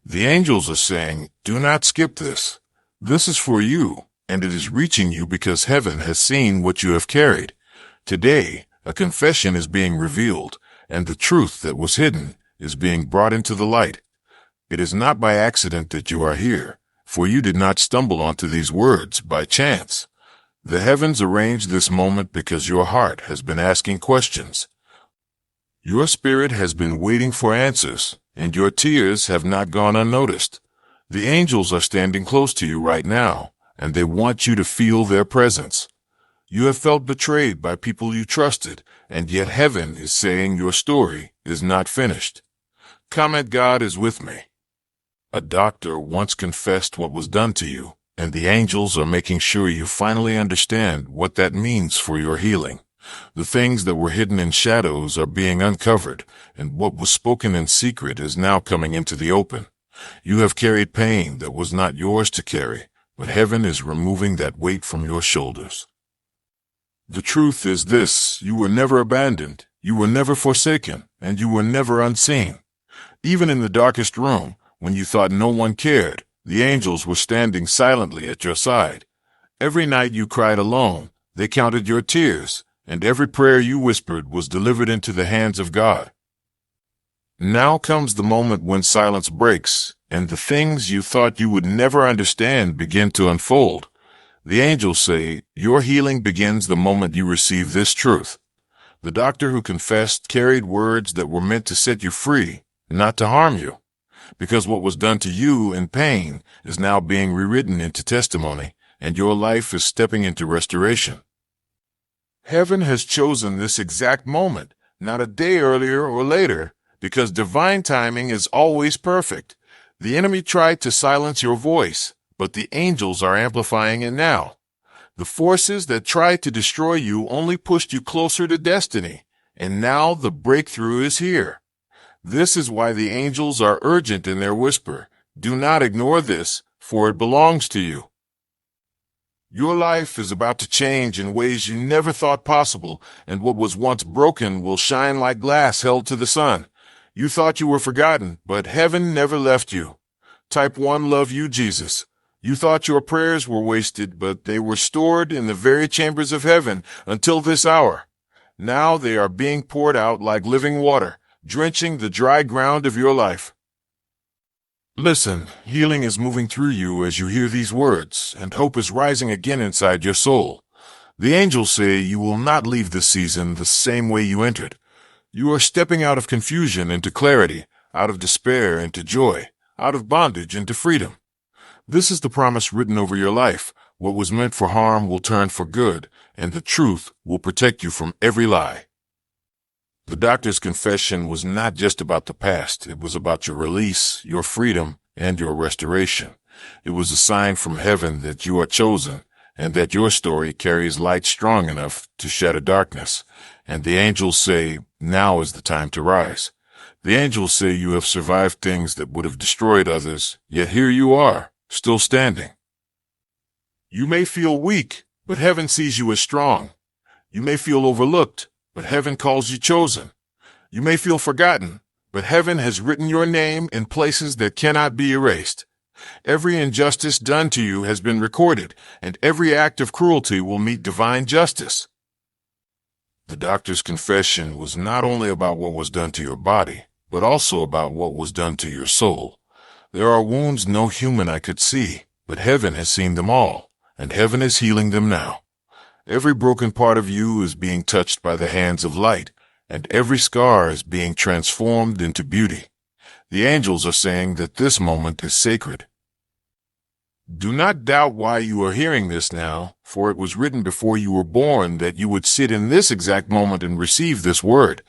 The angels are saying, do not skip this. This is for you, and it is reaching you because heaven has seen what you have carried. Today, a confession is being revealed, and the truth that was hidden is being brought into the light. It is not by accident that you are here, for you did not stumble onto these words by chance. The heavens arranged this moment because your heart has been asking questions. Your spirit has been waiting for answers, and your tears have not gone unnoticed. The angels are standing close to you right now, and they want you to feel their presence. You have felt betrayed by people you trusted, and yet heaven is saying your story is not finished. Comment, God is with me. A doctor once confessed what was done to you, and the angels are making sure you finally understand what that means for your healing. The things that were hidden in shadows are being uncovered, and what was spoken in secret is now coming into the open. You have carried pain that was not yours to carry, but heaven is removing that weight from your shoulders. The truth is this: you were never abandoned, you were never forsaken, and you were never unseen. Even in the darkest room, when you thought no one cared, the angels were standing silently at your side. Every night you cried alone, they counted your tears, and every prayer you whispered was delivered into the hands of God. Now comes the moment when silence breaks, and the things you thought you would never understand begin to unfold. The angels say, your healing begins the moment you receive this truth. The doctor who confessed carried words that were meant to set you free, not to harm you, because what was done to you in pain is now being rewritten into testimony, and your life is stepping into restoration. Heaven has chosen this exact moment, not a day earlier or later, because divine timing is always perfect. The enemy tried to silence your voice, but the angels are amplifying it now. The forces that tried to destroy you only pushed you closer to destiny, and now the breakthrough is here. This is why the angels are urgent in their whisper. Do not ignore this, for it belongs to you. Your life is about to change in ways you never thought possible, and what was once broken will shine like glass held to the sun. You thought you were forgotten, but heaven never left you. Type 1, love you, Jesus. You thought your prayers were wasted, but they were stored in the very chambers of heaven until this hour. Now they are being poured out like living water, drenching the dry ground of your life. Listen, healing is moving through you as you hear these words, and hope is rising again inside your soul. The angels say you will not leave this season the same way you entered. You are stepping out of confusion into clarity, out of despair into joy, out of bondage into freedom. This is the promise written over your life. What was meant for harm will turn for good, and the truth will protect you from every lie. The doctor's confession was not just about the past. It was about your release, your freedom, and your restoration. It was a sign from heaven that you are chosen, and that your story carries light strong enough to shatter darkness. And the angels say, now is the time to rise. The angels say you have survived things that would have destroyed others, yet here you are, still standing. You may feel weak, but heaven sees you as strong. You may feel overlooked, but heaven calls you chosen. You may feel forgotten, but heaven has written your name in places that cannot be erased. Every injustice done to you has been recorded, and every act of cruelty will meet divine justice. The doctor's confession was not only about what was done to your body, but also about what was done to your soul. There are wounds no human eye could see, but heaven has seen them all, and heaven is healing them now. Every broken part of you is being touched by the hands of light, and every scar is being transformed into beauty. The angels are saying that this moment is sacred. Do not doubt why you are hearing this now, for it was written before you were born that you would sit in this exact moment and receive this word.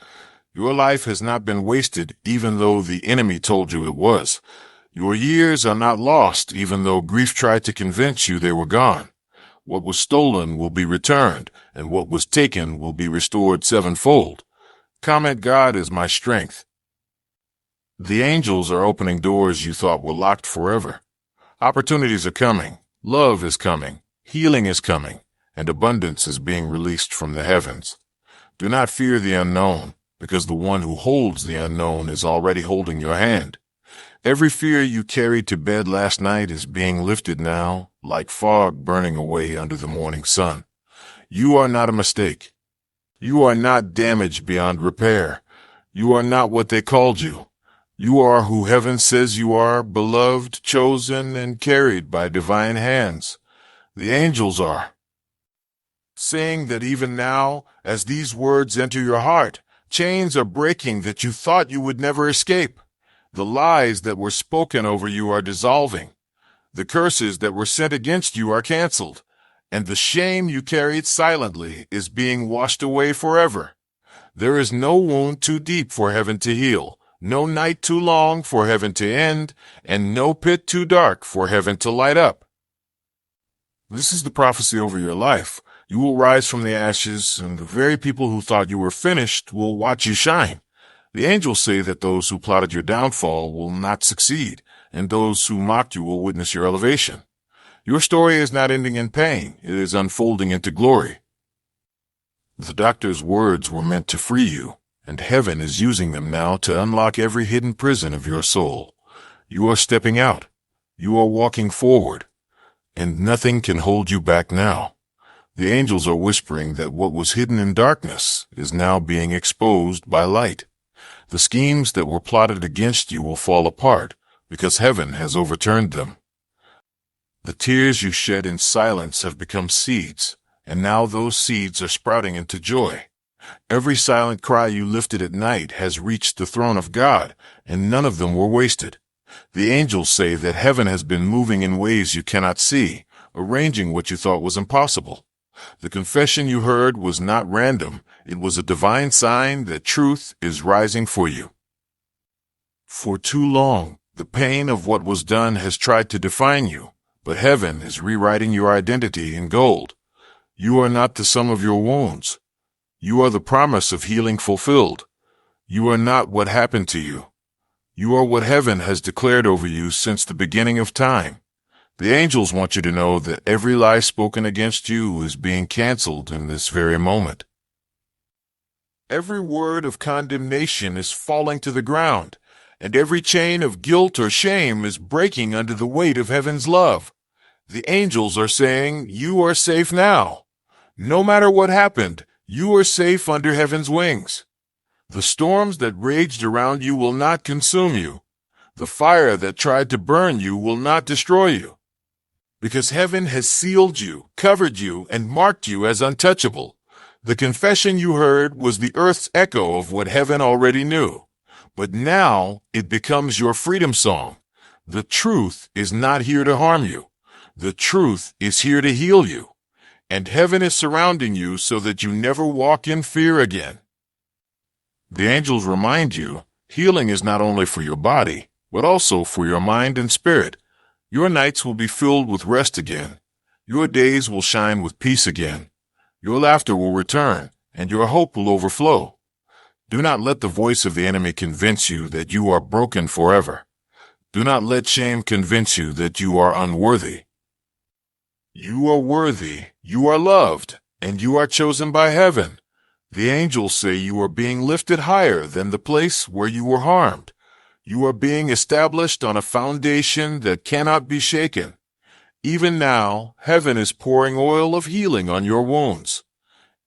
Your life has not been wasted, even though the enemy told you it was. Your years are not lost, even though grief tried to convince you they were gone. What was stolen will be returned, and what was taken will be restored sevenfold. Comment, God is my strength. The angels are opening doors you thought were locked forever. Opportunities are coming, love is coming, healing is coming, and abundance is being released from the heavens. Do not fear the unknown, because the one who holds the unknown is already holding your hand. Every fear you carried to bed last night is being lifted now, like fog burning away under the morning sun. You are not a mistake. You are not damaged beyond repair. You are not what they called you. You are who heaven says you are, beloved, chosen, and carried by divine hands. The angels are saying that even now, as these words enter your heart, chains are breaking that you thought you would never escape. The lies that were spoken over you are dissolving. The curses that were sent against you are canceled, and the shame you carried silently is being washed away forever. There is no wound too deep for heaven to heal, no night too long for heaven to end, and no pit too dark for heaven to light up. This is the prophecy over your life. You will rise from the ashes, and the very people who thought you were finished will watch you shine. The angels say that those who plotted your downfall will not succeed, and those who mocked you will witness your elevation. Your story is not ending in pain. It is unfolding into glory. The doctor's words were meant to free you, and heaven is using them now to unlock every hidden prison of your soul. You are stepping out. You are walking forward, and nothing can hold you back now. The angels are whispering that what was hidden in darkness is now being exposed by light. The schemes that were plotted against you will fall apart because heaven has overturned them. The tears you shed in silence have become seeds, and now those seeds are sprouting into joy. Every silent cry you lifted at night has reached the throne of God, and none of them were wasted. The angels say that heaven has been moving in ways you cannot see, arranging what you thought was impossible. The confession you heard was not random. It was a divine sign that truth is rising for you. For too long, the pain of what was done has tried to define you, but heaven is rewriting your identity in gold. You are not the sum of your wounds. You are the promise of healing fulfilled. You are not what happened to you. You are what heaven has declared over you since the beginning of time. The angels want you to know that every lie spoken against you is being canceled in this very moment. Every word of condemnation is falling to the ground, and every chain of guilt or shame is breaking under the weight of heaven's love. The angels are saying, you are safe now. No matter what happened, you are safe under heaven's wings. The storms that raged around you will not consume you. The fire that tried to burn you will not destroy you. Because heaven has sealed you, covered you, and marked you as untouchable. The confession you heard was the earth's echo of what heaven already knew. But now it becomes your freedom song. The truth is not here to harm you. The truth is here to heal you. And heaven is surrounding you so that you never walk in fear again. The angels remind you, healing is not only for your body, but also for your mind and spirit. Your nights will be filled with rest again. Your days will shine with peace again. Your laughter will return, and your hope will overflow. Do not let the voice of the enemy convince you that you are broken forever. Do not let shame convince you that you are unworthy. You are worthy, you are loved, and you are chosen by heaven. The angels say you are being lifted higher than the place where you were harmed. You are being established on a foundation that cannot be shaken. Even now, heaven is pouring oil of healing on your wounds.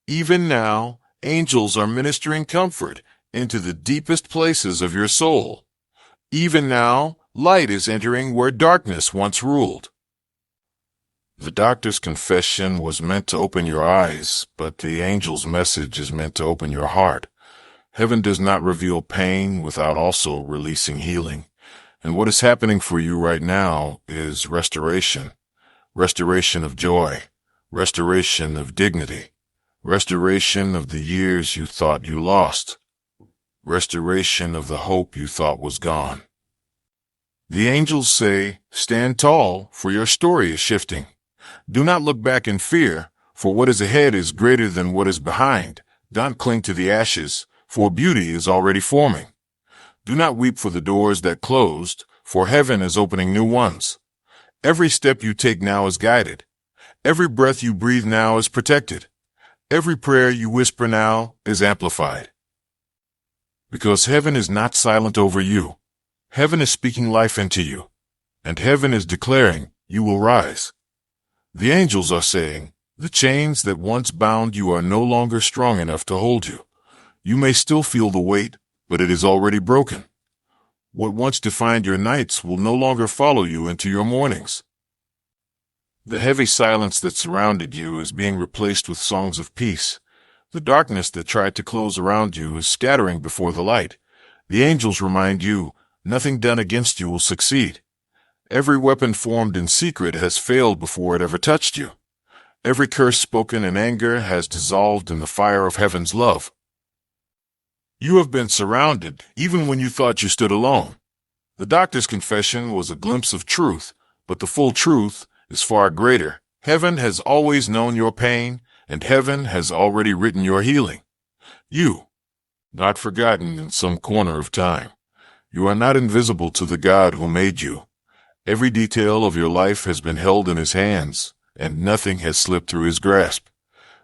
Even now, angels are ministering comfort into the deepest places of your soul. Even now, light is entering where darkness once ruled. The doctor's confession was meant to open your eyes, but the angel's message is meant to open your heart. Heaven does not reveal pain without also releasing healing. And what is happening for you right now is restoration. Restoration of joy. Restoration of dignity. Restoration of the years you thought you lost. Restoration of the hope you thought was gone. The angels say, stand tall, for your story is shifting. Do not look back in fear, for what is ahead is greater than what is behind. Don't cling to the ashes, for beauty is already forming. Do not weep for the doors that closed, for heaven is opening new ones. Every step you take now is guided. Every breath you breathe now is protected. Every prayer you whisper now is amplified. Because heaven is not silent over you. Heaven is speaking life into you, and heaven is declaring, you will rise. The angels are saying, the chains that once bound you are no longer strong enough to hold you. You may still feel the weight, but it is already broken. What once defined your nights will no longer follow you into your mornings. The heavy silence that surrounded you is being replaced with songs of peace. The darkness that tried to close around you is scattering before the light. The angels remind you, nothing done against you will succeed. Every weapon formed in secret has failed before it ever touched you. Every curse spoken in anger has dissolved in the fire of heaven's love. You have been surrounded, even when you thought you stood alone. The doctor's confession was a glimpse of truth, but the full truth is far greater. Heaven has always known your pain, and heaven has already written your healing. You, not forgotten in some corner of time. You are not invisible to the God who made you. Every detail of your life has been held in his hands, and nothing has slipped through his grasp.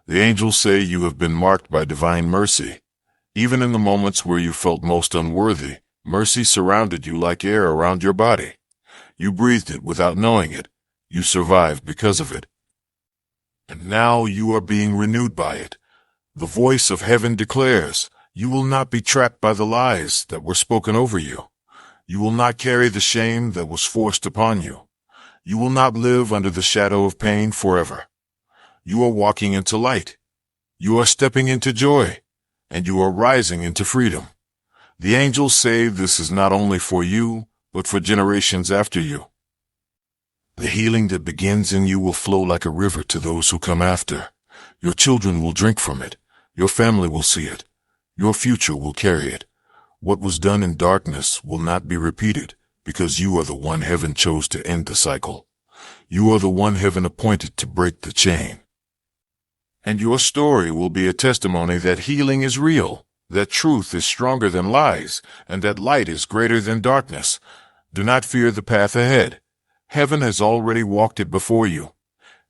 The angels say you have been marked by divine mercy. Even in the moments where you felt most unworthy, mercy surrounded you like air around your body. You breathed it without knowing it. You survived because of it. And now you are being renewed by it. The voice of heaven declares, you will not be trapped by the lies that were spoken over you. You will not carry the shame that was forced upon you. You will not live under the shadow of pain forever. You are walking into light. You are stepping into joy, and you are rising into freedom. The angels say this is not only for you, but for generations after you. The healing that begins in you will flow like a river to those who come after. Your children will drink from it. Your family will see it. Your future will carry it. What was done in darkness will not be repeated, because you are the one heaven chose to end the cycle. You are the one heaven appointed to break the chain. And your story will be a testimony that healing is real, that truth is stronger than lies, and that light is greater than darkness. Do not fear the path ahead. Heaven has already walked it before you.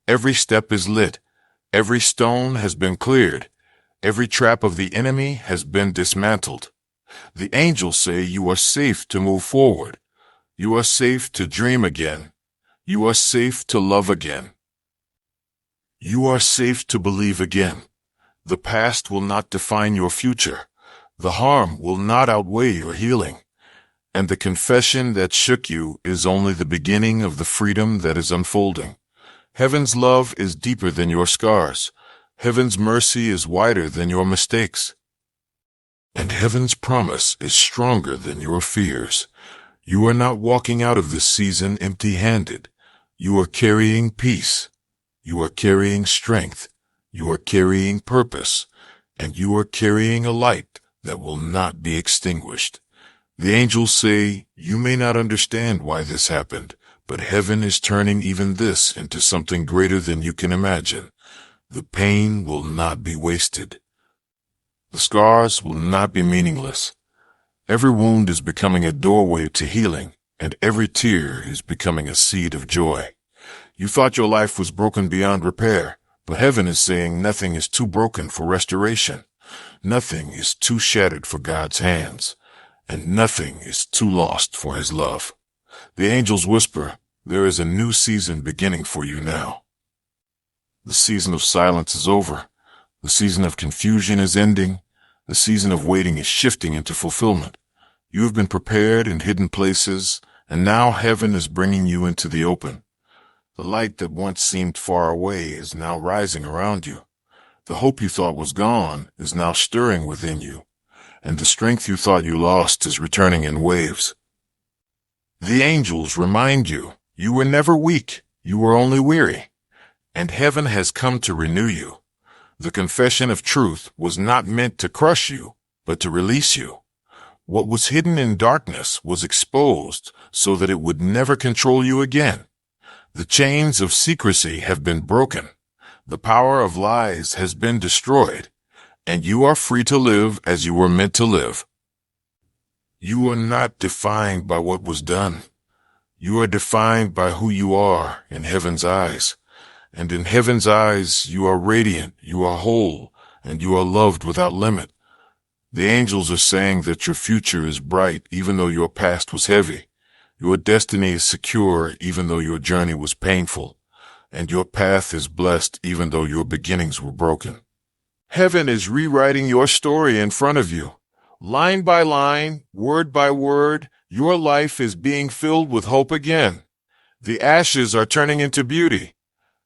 Every step is lit. Every stone has been cleared. Every trap of the enemy has been dismantled. The angels say you are safe to move forward. You are safe to dream again. You are safe to love again. You are safe to believe again. The past will not define your future. The harm will not outweigh your healing. And the confession that shook you is only the beginning of the freedom that is unfolding. Heaven's love is deeper than your scars. Heaven's mercy is wider than your mistakes. And heaven's promise is stronger than your fears. You are not walking out of this season empty-handed. You are carrying peace. You are carrying strength. You are carrying purpose. And you are carrying a light that will not be extinguished. The angels say, you may not understand why this happened, but heaven is turning even this into something greater than you can imagine. The pain will not be wasted. The scars will not be meaningless. Every wound is becoming a doorway to healing, and every tear is becoming a seed of joy. You thought your life was broken beyond repair, but heaven is saying nothing is too broken for restoration. Nothing is too shattered for God's hands, and nothing is too lost for his love. The angels whisper, there is a new season beginning for you now. The season of silence is over. The season of confusion is ending. The season of waiting is shifting into fulfillment. You have been prepared in hidden places, and now heaven is bringing you into the open. The light that once seemed far away is now rising around you. The hope you thought was gone is now stirring within you, and the strength you thought you lost is returning in waves. The angels remind you, you were never weak, you were only weary, and heaven has come to renew you. The confession of truth was not meant to crush you, but to release you. What was hidden in darkness was exposed so that it would never control you again. The chains of secrecy have been broken. The power of lies has been destroyed, and you are free to live as you were meant to live. You are not defined by what was done. You are defined by who you are in heaven's eyes. And in heaven's eyes, you are radiant, you are whole, and you are loved without limit. The angels are saying that your future is bright even though your past was heavy. Your destiny is secure even though your journey was painful. And your path is blessed even though your beginnings were broken. Heaven is rewriting your story in front of you. Line by line, word by word, your life is being filled with hope again. The ashes are turning into beauty.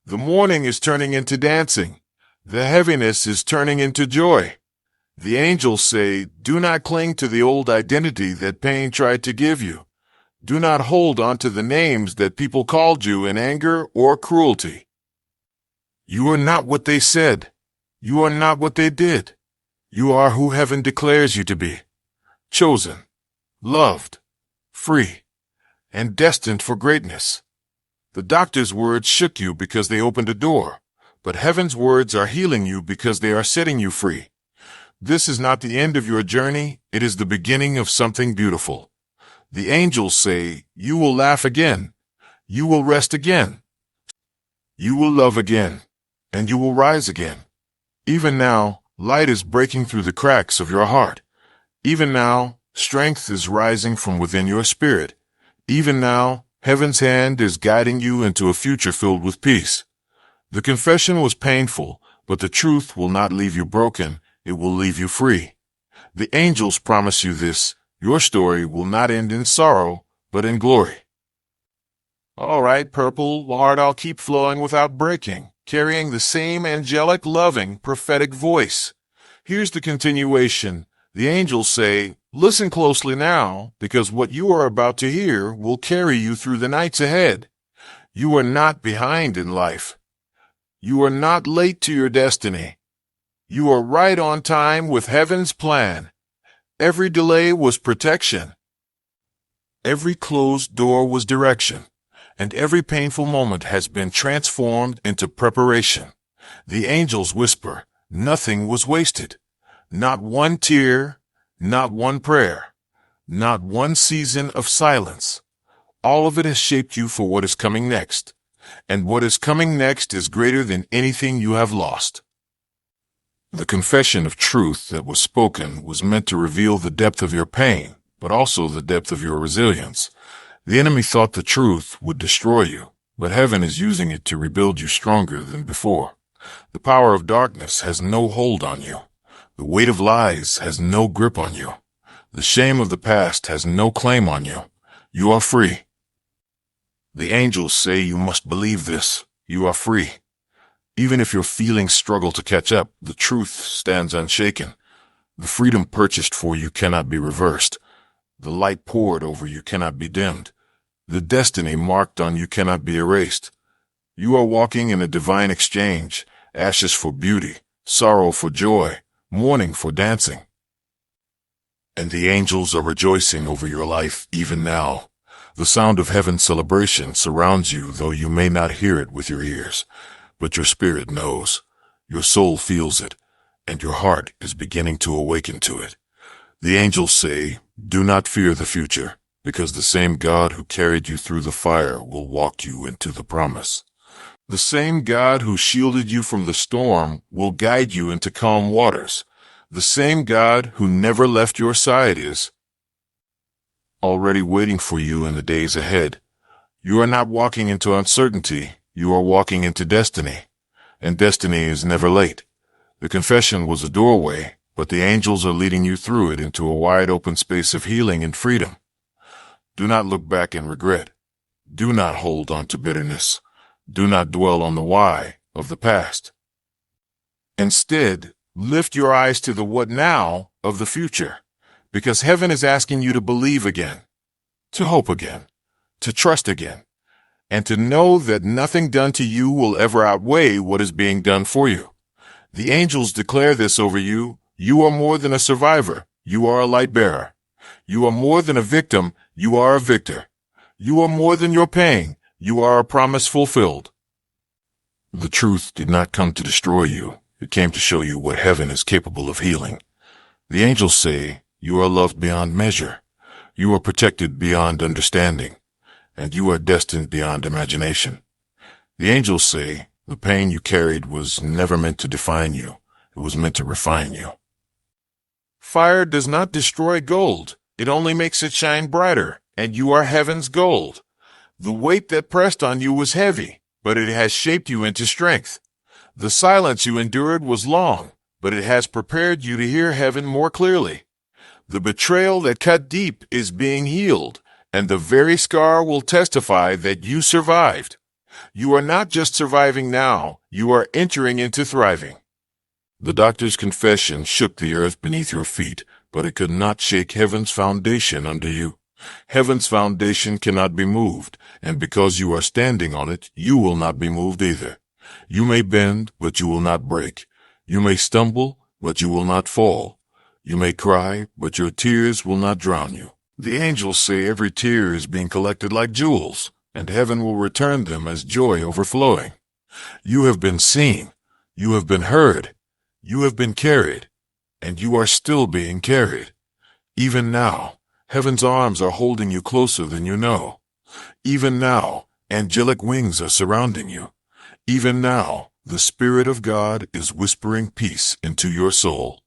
The mourning is turning into dancing. The heaviness is turning into joy. The angels say, do not cling to the old identity that pain tried to give you. Do not hold on to the names that people called you in anger or cruelty. You are not what they said. You are not what they did. You are who heaven declares you to be. Chosen, loved, free, and destined for greatness. The doctor's words shook you because they opened a door, but heaven's words are healing you because they are setting you free. This is not the end of your journey, it is the beginning of something beautiful. The angels say, you will laugh again, you will rest again, you will love again, and you will rise again. Even now, light is breaking through the cracks of your heart. Even now, strength is rising from within your spirit. Even now, heaven's hand is guiding you into a future filled with peace. The confession was painful, but the truth will not leave you broken. It will leave you free. The angels promise you this. Your story will not end in sorrow, but in glory. All right, Purple Heart, I'll keep flowing without breaking, carrying the same angelic, loving, prophetic voice. Here's the continuation. The angels say, listen closely now, because what you are about to hear will carry you through the nights ahead. You are not behind in life. You are not late to your destiny. You are right on time with heaven's plan. Every delay was protection. Every closed door was direction. And every painful moment has been transformed into preparation. The angels whisper, nothing was wasted. Not one tear, not one prayer, not one season of silence. All of it has shaped you for what is coming next. And what is coming next is greater than anything you have lost. The confession of truth that was spoken was meant to reveal the depth of your pain, but also the depth of your resilience. The enemy thought the truth would destroy you, but heaven is using it to rebuild you stronger than before. The power of darkness has no hold on you. The weight of lies has no grip on you. The shame of the past has no claim on you. You are free. The angels say you must believe this. You are free. Even if your feelings struggle to catch up, the truth stands unshaken. The freedom purchased for you cannot be reversed. The light poured over you cannot be dimmed. The destiny marked on you cannot be erased. You are walking in a divine exchange, ashes for beauty, sorrow for joy, mourning for dancing. And the angels are rejoicing over your life even now. The sound of heaven's celebration surrounds you, though you may not hear it with your ears. But your spirit knows, your soul feels it, and your heart is beginning to awaken to it. The angels say, do not fear the future, because the same God who carried you through the fire will walk you into the promise. The same God who shielded you from the storm will guide you into calm waters. The same God who never left your side is already waiting for you in the days ahead. You are not walking into uncertainty. You are walking into destiny, and destiny is never late. The confession was a doorway, but the angels are leading you through it into a wide open space of healing and freedom. Do not look back in regret. Do not hold on to bitterness. Do not dwell on the why of the past. Instead, lift your eyes to the what now of the future, because heaven is asking you to believe again, to hope again, to trust again, and to know that nothing done to you will ever outweigh what is being done for you. The angels declare this over you. You are more than a survivor. You are a light bearer. You are more than a victim. You are a victor. You are more than your pain. You are a promise fulfilled. The truth did not come to destroy you. It came to show you what heaven is capable of healing. The angels say, you are loved beyond measure. You are protected beyond understanding. And you are destined beyond imagination. The angels say, the pain you carried was never meant to define you. It was meant to refine you. Fire does not destroy gold. It only makes it shine brighter, and you are heaven's gold. The weight that pressed on you was heavy, but it has shaped you into strength. The silence you endured was long, but it has prepared you to hear heaven more clearly. The betrayal that cut deep is being healed, and the very scar will testify that you survived. You are not just surviving now, you are entering into thriving. The doctor's confession shook the earth beneath your feet, but it could not shake heaven's foundation under you. Heaven's foundation cannot be moved, and because you are standing on it, you will not be moved either. You may bend, but you will not break. You may stumble, but you will not fall. You may cry, but your tears will not drown you. The angels say every tear is being collected like jewels, and heaven will return them as joy overflowing. You have been seen. You have been heard. You have been carried, and you are still being carried. Even now, heaven's arms are holding you closer than you know. Even now, angelic wings are surrounding you. Even now, the Spirit of God is whispering peace into your soul.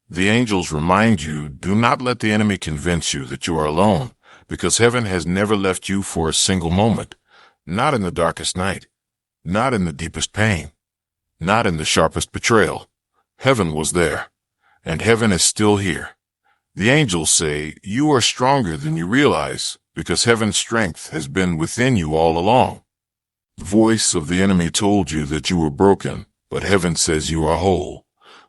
The angels remind you, do not let the enemy convince you that you are alone, because heaven has never left you for a single moment, not in the darkest night, not in the deepest pain, not in the sharpest betrayal. Heaven was there, and heaven is still here. The angels say, you are stronger than you realize, because heaven's strength has been within you all along. The voice of the enemy told you that you were broken, but heaven says you are whole.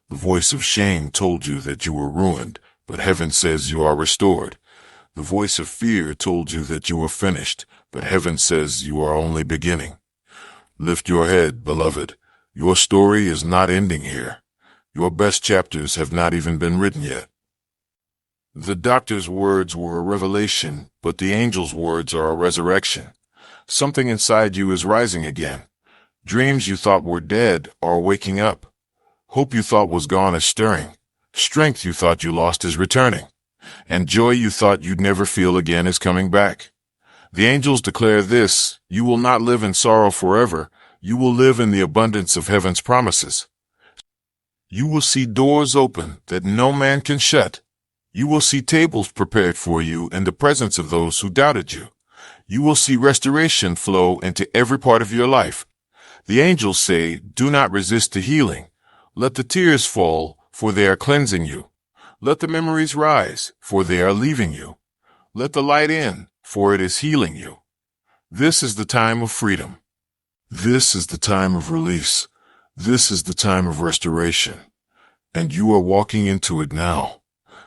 The voice of shame told you that you were ruined, but heaven says you are restored. The voice of fear told you that you were finished, but heaven says you are only beginning. Lift your head, beloved. Your story is not ending here. Your best chapters have not even been written yet. The doctor's words were a revelation, but the angel's words are a resurrection. Something inside you is rising again. Dreams you thought were dead are waking up. Hope you thought was gone is stirring. Strength you thought you lost is returning. And joy you thought you'd never feel again is coming back. The angels declare this, you will not live in sorrow forever. You will live in the abundance of heaven's promises. You will see doors open that no man can shut. You will see tables prepared for you in the presence of those who doubted you. You will see restoration flow into every part of your life. The angels say, do not resist the healing. Let the tears fall, for they are cleansing you. Let the memories rise, for they are leaving you. Let the light in, for it is healing you. This is the time of freedom. This is the time of release. This is the time of restoration. And you are walking into it now.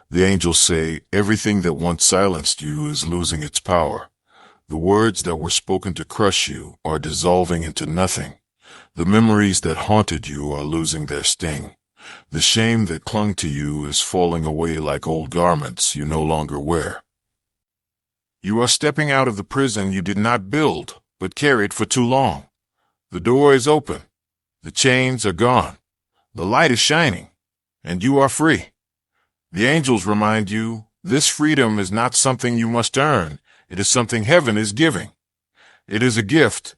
The angels say, everything that once silenced you is losing its power. The words that were spoken to crush you are dissolving into nothing. The memories that haunted you are losing their sting. The shame that clung to you is falling away like old garments you no longer wear. You are stepping out of the prison you did not build, but carried for too long. The door is open. The chains are gone. The light is shining, and you are free. The angels remind you, this freedom is not something you must earn. It is something heaven is giving. It is a gift.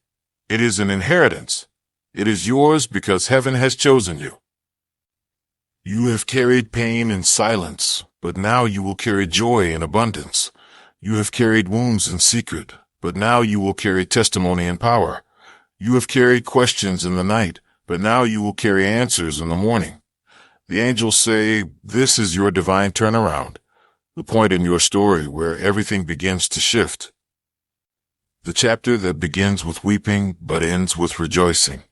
It is an inheritance. It is yours because heaven has chosen you. You have carried pain in silence, but now you will carry joy in abundance. You have carried wounds in secret, but now you will carry testimony and power. You have carried questions in the night, but now you will carry answers in the morning. The angels say, this is your divine turnaround, the point in your story where everything begins to shift. The chapter that begins with weeping but ends with rejoicing.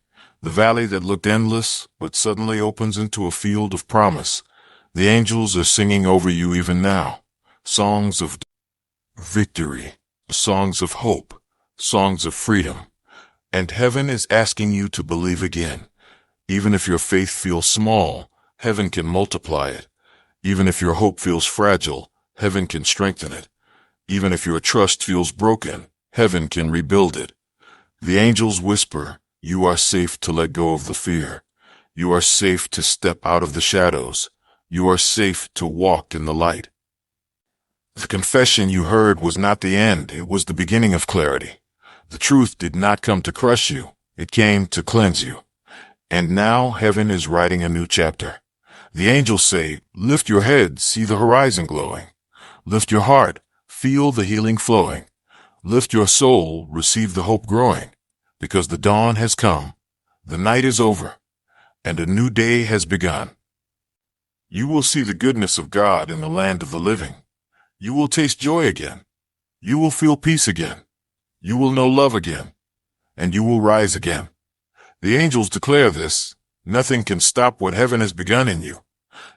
The valley that looked endless, but suddenly opens into a field of promise. The angels are singing over you even now. Songs of victory, songs of hope, songs of freedom. And heaven is asking you to believe again. Even if your faith feels small, heaven can multiply it. Even if your hope feels fragile, heaven can strengthen it. Even if your trust feels broken, heaven can rebuild it. The angels whisper, you are safe to let go of the fear. You are safe to step out of the shadows. You are safe to walk in the light. The confession you heard was not the end. It was the beginning of clarity. The truth did not come to crush you. It came to cleanse you. And now heaven is writing a new chapter. The angels say, lift your head, see the horizon glowing. Lift your heart, feel the healing flowing. Lift your soul, receive the hope growing. Because the dawn has come, the night is over, and a new day has begun. You will see the goodness of God in the land of the living. You will taste joy again. You will feel peace again. You will know love again. And you will rise again. The angels declare this. Nothing can stop what heaven has begun in you.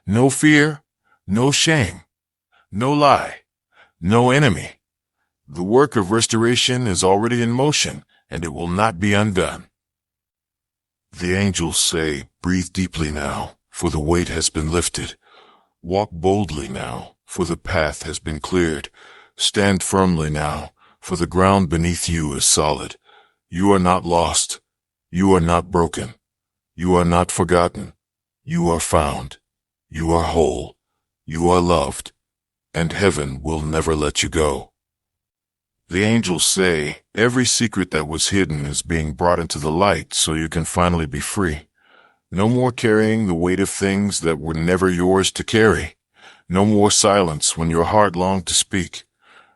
No fear, no shame, no lie, no enemy. The work of restoration is already in motion, and it will not be undone. The angels say, breathe deeply now, for the weight has been lifted. Walk boldly now, for the path has been cleared. Stand firmly now, for the ground beneath you is solid. You are not lost. You are not broken. You are not forgotten. You are found. You are whole. You are loved. And heaven will never let you go. The angels say, every secret that was hidden is being brought into the light so you can finally be free. No more carrying the weight of things that were never yours to carry. No more silence when your heart longed to speak.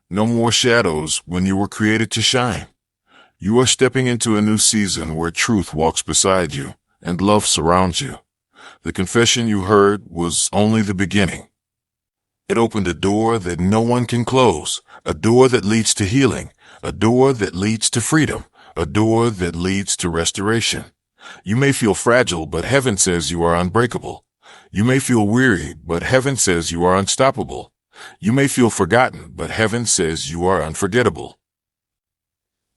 No more shadows when you were created to shine. You are stepping into a new season where truth walks beside you and love surrounds you. The confession you heard was only the beginning. It opened a door that no one can close, a door that leads to healing, a door that leads to freedom, a door that leads to restoration. You may feel fragile, but heaven says you are unbreakable. You may feel weary, but heaven says you are unstoppable. You may feel forgotten, but heaven says you are unforgettable.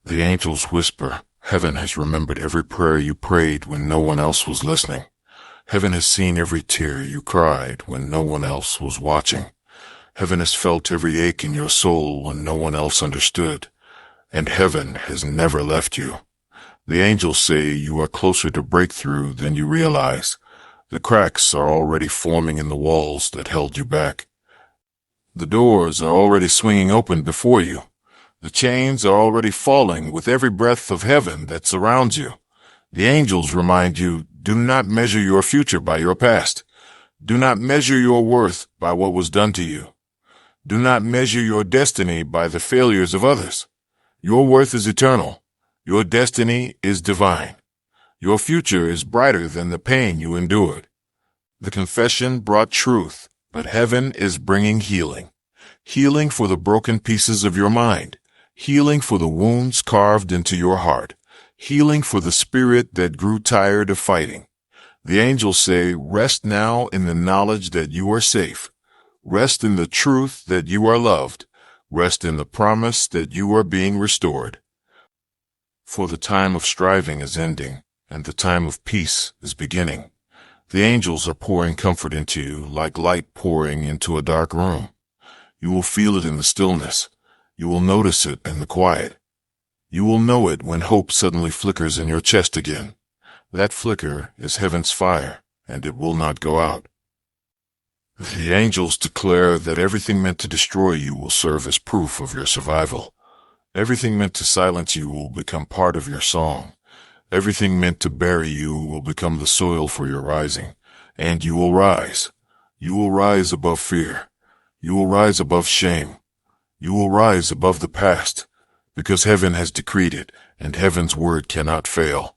The angels whisper, heaven has remembered every prayer you prayed when no one else was listening. Heaven has seen every tear you cried when no one else was watching. Heaven has felt every ache in your soul when no one else understood. And heaven has never left you. The angels say you are closer to breakthrough than you realize. The cracks are already forming in the walls that held you back. The doors are already swinging open before you. The chains are already falling with every breath of heaven that surrounds you. The angels remind you, do not measure your future by your past. Do not measure your worth by what was done to you. Do not measure your destiny by the failures of others. Your worth is eternal. Your destiny is divine. Your future is brighter than the pain you endured. The confession brought truth, but heaven is bringing healing. Healing for the broken pieces of your mind. Healing for the wounds carved into your heart. Healing for the spirit that grew tired of fighting. The angels say, rest now in the knowledge that you are safe. Rest in the truth that you are loved. Rest in the promise that you are being restored. For the time of striving is ending, and the time of peace is beginning. The angels are pouring comfort into you like light pouring into a dark room. You will feel it in the stillness. You will notice it in the quiet. You will know it when hope suddenly flickers in your chest again. That flicker is heaven's fire, and it will not go out. The angels declare that everything meant to destroy you will serve as proof of your survival. Everything meant to silence you will become part of your song. Everything meant to bury you will become the soil for your rising. And you will rise. You will rise above fear. You will rise above shame. You will rise above the past, because heaven has decreed it, and heaven's word cannot fail.